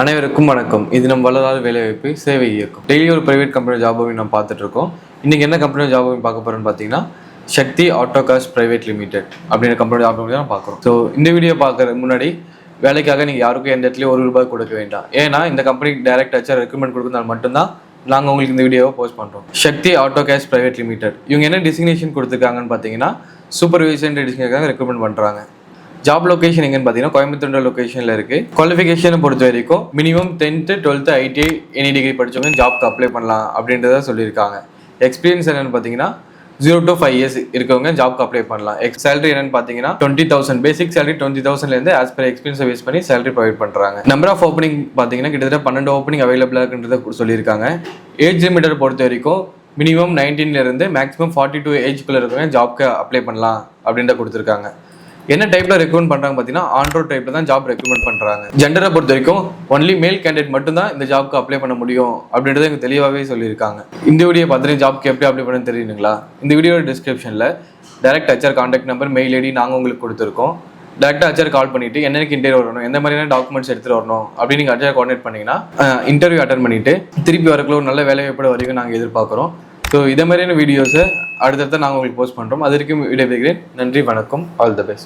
அனைவருக்கும் வணக்கம். இது நம்ம வளராத வேலைவாய்ப்பு சேவை இயக்கம். டெய்லி ஒரு பிரைவேட் கம்பெனி ஜாப் நம்ம பார்த்துட்டு இருக்கோம். இன்னைக்கு என்ன கம்பெனி ஜாப் பார்க்க போறோம்னு பார்த்தீங்கன்னா சக்தி ஆட்டோகாஸ்ட் பிரைவேட் லிமிடெட் அப்படின்ற கம்பெனி ஜாப் தான் பார்க்குறோம். ஸோ இந்த வீடியோ பார்க்கறதுக்கு முன்னாடி வேலைக்காக நீங்கள் யாருக்கும் எந்த இடத்துலையும் ₹1 கொடுக்க வேண்டாம். ஏன்னா இந்த கம்பெனிக்கு டைரக்ட் ஹெச்ஆர் ரெக்ரூட்மெண்ட் கொடுக்கறதால மட்டும்தான் நாங்கள் உங்களுக்கு இந்த வீடியோவை போஸ்ட் பண்ணுறோம். சக்தி ஆட்டோகாஸ்ட் பிரைவேட் லிமிடெட் இவங்க என்ன டிசிக்னேஷன் கொடுத்துருக்காங்கன்னு பார்த்தீங்கன்னா சூப்பர்வைசர் டிசிக்னேஷன் ரெக்ரூட்மெண்ட் பண்ணுறாங்க. ஜாப் லொகேஷன் எங்கன்னு பார்த்தீங்கன்னா கோயம்புத்தூர் லொகேஷனில் இருக்குது. குவாலிஃபிகேஷனை பொறுத்த வரைக்கும் minimum 10th 12th ITI any degree படித்தவங்க ஜாப்க்கு அப்ளை பண்ணலாம் அப்படின்றத சொல்லியிருக்காங்க. எக்ஸ்பீரியன்ஸ் என்னென்னு பார்த்தீங்கன்னா 0 to 5 years இருக்கவங்க ஜாப்க்கு அப்ளை பண்ணலாம். சேலரி என்னன்னு பார்த்தீங்கன்னா 20,000 பேசிக் சேலரி 20,000லேருந்து ஆஸ் பர் எக்ஸ்பீரியன்ஸை பேஸ் பண்ணி சேலரி ப்ரொவைட் பண்ணுறாங்க. நம்பர் ஆஃப் ஓப்பனிங் பார்த்தீங்கன்னா கிட்டத்தட்ட 12 ஓப்பனிங் அவைலபிளாக இருக்குன்றத சொல்லியிருக்காங்க. ஏஜ் லிமிட்டை பொறுத்த வரைக்கும் மினிமம் 19லேருந்து மேக்ஸிமம் 42 ஏஜ்குள்ளே இருக்கவங்க ஜாப்க்கு அப்ளை பண்ணலாம் அப்படின்ற கொடுத்துருக்காங்க. என்ன டைப்பில் ரெக்ரூட்மெண்ட் பண்ணுறாங்க பார்த்தீங்கன்னா ஆன்ரோட் டைப்பில் தான் ஜாப் ரெக்ரூட்மெண்ட் பண்ணுறாங்க. ஜெண்டரை பொறுத்த வரைக்கும் ஒன்லி மேல் கேண்டிடேட் மட்டும்தான் இந்த ஜாப்க்கு அப்ளை பண்ண முடியும் அப்படின்றத எனக்கு தெளிவாகவே சொல்லியிருக்காங்க. இந்த வீடியோ பார்த்துட்டு ஜாப்க்கு எப்படி அப்ளை பண்ண தெரியுங்களா? இந்த வீடியோட டிஸ்கிரிப்ஷனில் direct HR contact number mail ID நாங்கள் உங்களுக்கு கொடுத்துருக்கோம். டேரக்டாக ஹெச்ஆர் கால் பண்ணிவிட்டு என்னென்ன இன்டர்வியூ வரணும், எந்த மாதிரியான டாக்குமெண்ட்ஸ் எடுத்துகிட்டு வரணும் அப்படின்னு நீங்கள் ஹெச்ஆர் கோஆர்டினேட் பண்ணிங்கன்னா இன்டர்வியூ அட்டன் பண்ணிவிட்டு திருப்பி வரக்குள்ள ஒரு நல்ல வேலைவாய்ப்பு வரைக்கும் நாங்கள் எதிர்பார்க்குறோம். ஸோ இதே மாதிரியான வீடியோஸை அடுத்தடுத்து நாங்கள் உங்களுக்கு போஸ்ட் பண்ணுறோம். அது வரைக்கும் வீடியோ பேசுகிறேன். நன்றி, வணக்கம், ஆல் த பெஸ்ட்.